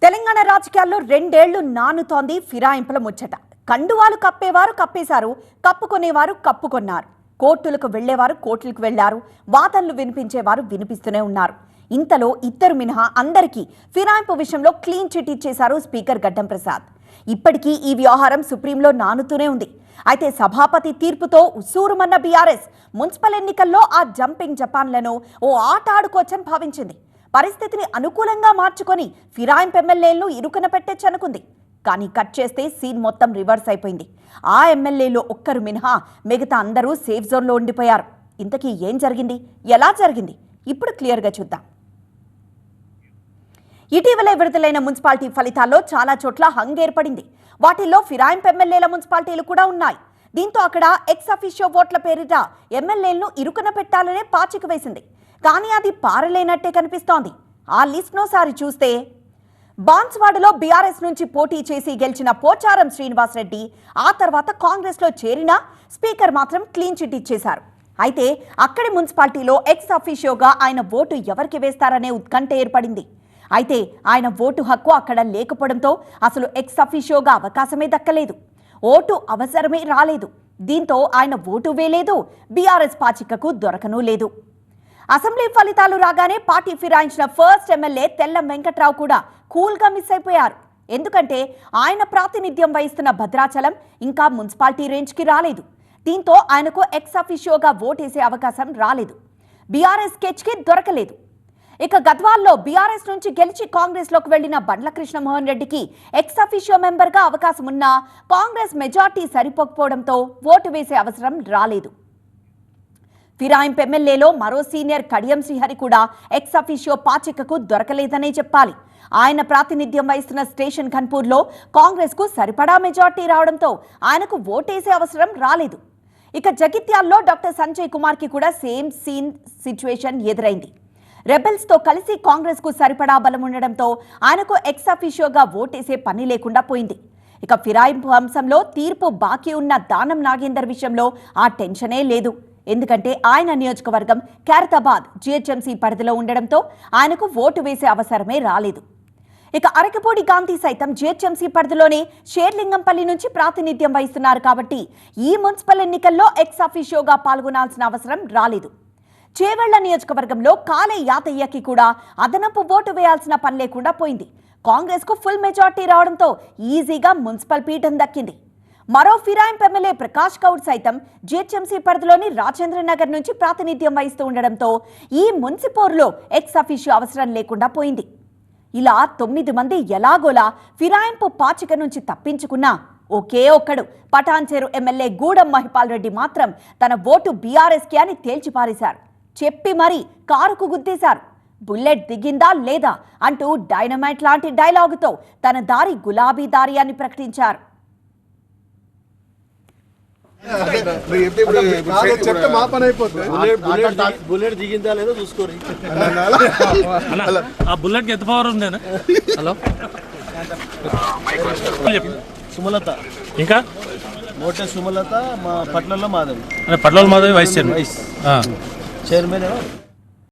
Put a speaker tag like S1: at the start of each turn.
S1: తెలంగాణ రాజకీయాల్లో రెండేళ్లు నానుతోంది ఫిరాయింపుల ముచ్చట. కండువాలు కప్పేవారు కప్పేశారు, కప్పుకునేవారు కప్పుకొన్నారు. కోర్టులకు వెళ్లేవారు కోర్టులకు వెళ్లారు, వాదనలు వినిపించేవారు వినిపిస్తూనే ఉన్నారు. ఇంతలో ఇద్దరు మినహా అందరికీ ఫిరాయింపు విషయంలో క్లీన్ చిట్ ఇచ్చేశారు స్పీకర్ గడ్డం ప్రసాద్. ఇప్పటికీ ఈ వ్యవహారం సుప్రీంలో నానుతూనే ఉంది. అయితే సభాపతి తీర్పుతో ఉసూరుమన్న బీఆర్ఎస్ మున్సిపల్ ఎన్నికల్లో ఆ జంపింగ్ జపాన్లను ఓ ఆట ఆడుకోవచ్చని భావించింది. పరిస్థితిని అనుకూలంగా మార్చుకొని ఫిరాయింపు ఎమ్మెల్యేలను ఇరుకున పెట్టొచ్చనుకుంది. కానీ కట్ చేస్తే సీన్ మొత్తం రివర్స్ అయిపోయింది. ఆ ఎమ్మెల్యేలో ఒక్కరు మినహా మిగతా అందరూ సేఫ్ జోన్లో ఉండిపోయారు. ఇంతకీ ఏం జరిగింది, ఎలా జరిగింది, ఇప్పుడు క్లియర్గా చూద్దాం. ఇటీవలే విడుదలైన మున్సిపాలిటీ ఫలితాల్లో చాలా చోట్ల హంగ్ ఏర్పడింది. వాటిల్లో ఫిరాయింపు ఎమ్మెల్యేల మున్సిపాలిటీలు కూడా ఉన్నాయి. దీంతో అక్కడ ఎక్స్ అఫీషియో ఓట్ల పేరిట ఎమ్మెల్యేలను ఇరుకున పెట్టాలనే పాచిక వేసింది. కానీ అది పారలేనట్టే కనిపిస్తోంది. ఆ లిస్ట్నోసారి చూస్తే బాన్స్వాడలో బీఆర్ఎస్ నుంచి పోటీ చేసి గెలిచిన పోచారం శ్రీనివాసరెడ్డి ఆ తర్వాత కాంగ్రెస్లో చేరినా స్పీకర్ మాత్రం క్లీన్ చిట్ ఇచ్చేశారు. అయితే అక్కడి మున్సిపాలిటీలో ఎక్స్ అఫీషియోగా ఆయన ఓటు ఎవరికి వేస్తారనే ఉత్కంఠ ఏర్పడింది. అయితే ఆయన ఓటు హక్కు అక్కడ లేకపోవడంతో అసలు ఎక్స్ అఫీషియోగా అవకాశమే దక్కలేదు. ఓటు అవసరమే రాలేదు. దీంతో ఆయన ఓటు వేయలేదు, బీఆర్ఎస్ పాచికకు దొరకనూ లేదు. అసెంబ్లీ ఫలితాలు రాగానే పార్టీ ఫిరాయించిన ఫస్ట్ ఎమ్మెల్యే తెల్లం వెంకట్రావు కూడా కూల్గా మిస్ అయిపోయారు. ఎందుకంటే ఆయన ప్రాతినిధ్యం వహిస్తున్న భద్రాచలం ఇంకా మున్సిపాలిటీ రేంజ్కి రాలేదు. దీంతో ఆయనకు ఎక్స్ అఫీషియోగా ఓటేసే అవకాశం రాలేదు. బీఆర్ఎస్ స్కెచ్కి దొరకలేదు. ఇక గద్వాల్లో బీఆర్ఎస్ నుంచి గెలిచి కాంగ్రెస్లోకి వెళ్లిన బండ్ల కృష్ణమోహన్ రెడ్డికి ఎక్స్ అఫీషియో మెంబర్గా అవకాశం ఉన్నా కాంగ్రెస్ మెజార్టీ సరిపోకపోవడంతో ఓటు వేసే అవసరం రాలేదు. ఫిరాయింపు ఎమ్మెల్యేలో మరో సీనియర్ కడియం శ్రీహరి కూడా ఎక్స్ అఫీషియో పాచికకు దొరకలేదనే చెప్పాలి. ఆయన ప్రాతినిధ్యం వహిస్తున్న స్టేషన్ ఖన్పూర్లో కాంగ్రెస్కు సరిపడా మెజార్టీ రావడంతో ఆయనకు ఓటేసే అవసరం రాలేదు. ఇక జగిత్యాల్లో డాక్టర్ సంజయ్ కుమార్కి కూడా సేమ్ సిచ్యువేషన్ ఎదురైంది. రెబెల్స్తో కలిసి కాంగ్రెస్కు సరిపడా బలం ఉండడంతో ఆయనకు ఎక్స్ అఫీషియోగా ఓటేసే పని లేకుండా పోయింది. ఇక ఫిరాయింపు అంశంలో తీర్పు బాకీ ఉన్న దానం నాగేందర్ విషయంలో ఆ టెన్షనే లేదు. ఎందుకంటే ఆయన నియోజకవర్గం ఖైరతాబాద్ జీహెచ్ఎంసీ పరిధిలో ఉండడంతో ఆయనకు ఓటు వేసే అవసరమే రాలేదు. ఇక అరకపూడి గాంధీ సైతం జీహెచ్ఎంసీ పరిధిలోనే షేర్లింగంపల్లి నుంచి ప్రాతినిధ్యం వహిస్తున్నారు కాబట్టి ఈ మున్సిపల్ ఎన్నికల్లో ఎక్స్ అఫీషియోగా పాల్గొనాల్సిన అవసరం రాలేదు. చేవెళ్ల నియోజకవర్గంలో కాలే యాదయ్యకి కూడా అదనపు ఓటు వేయాల్సిన పని లేకుండా పోయింది. కాంగ్రెస్కు ఫుల్ మెజార్టీ రావడంతో ఈజీగా మున్సిపల్ పీఠం దక్కింది. మరో ఫిరాయింపు ఎమ్మెల్యే ప్రకాష్ గౌడ్ సైతం జీహెచ్ఎంసీ పరిధిలోని రాజేంద్రనగర్ నుంచి ప్రాతినిధ్యం వహిస్తూ ఉండడంతో ఈ మున్సిపోర్లో ఎక్స్ అఫీషియో అవసరం లేకుండా పోయింది. ఇలా 9 మంది ఎలాగోలా ఫిరాయింపు పాచిక నుంచి తప్పించుకున్నా ఒకే ఒక్కడు పటాన్చేరు ఎమ్మెల్యే గూడెం మహిపాల్ రెడ్డి మాత్రం తన ఓటు బీఆర్ఎస్కి అని తేల్చిపారేశారు. చెప్పి మరీ కారుకు గుద్దేశారు. బుల్లెట్ దిగిందా లేదా అంటూ డైనమైట్ లాంటి డైలాగుతో తన దారి గులాబీ దారి అని ప్రకటించారు.
S2: బుల్లెట్ దిగిందా లేదో చూసుకోరు.
S3: ఆ బుల్లెట్ కి ఎంత పవర్ ఉంది? హలో
S2: సుమలత,
S3: ఇంకా
S2: మోటే సుమలత, మా పట్నంలో మాధవి.
S3: పట్ల మాధవి వైస్ చైర్మన్
S2: చైర్మన్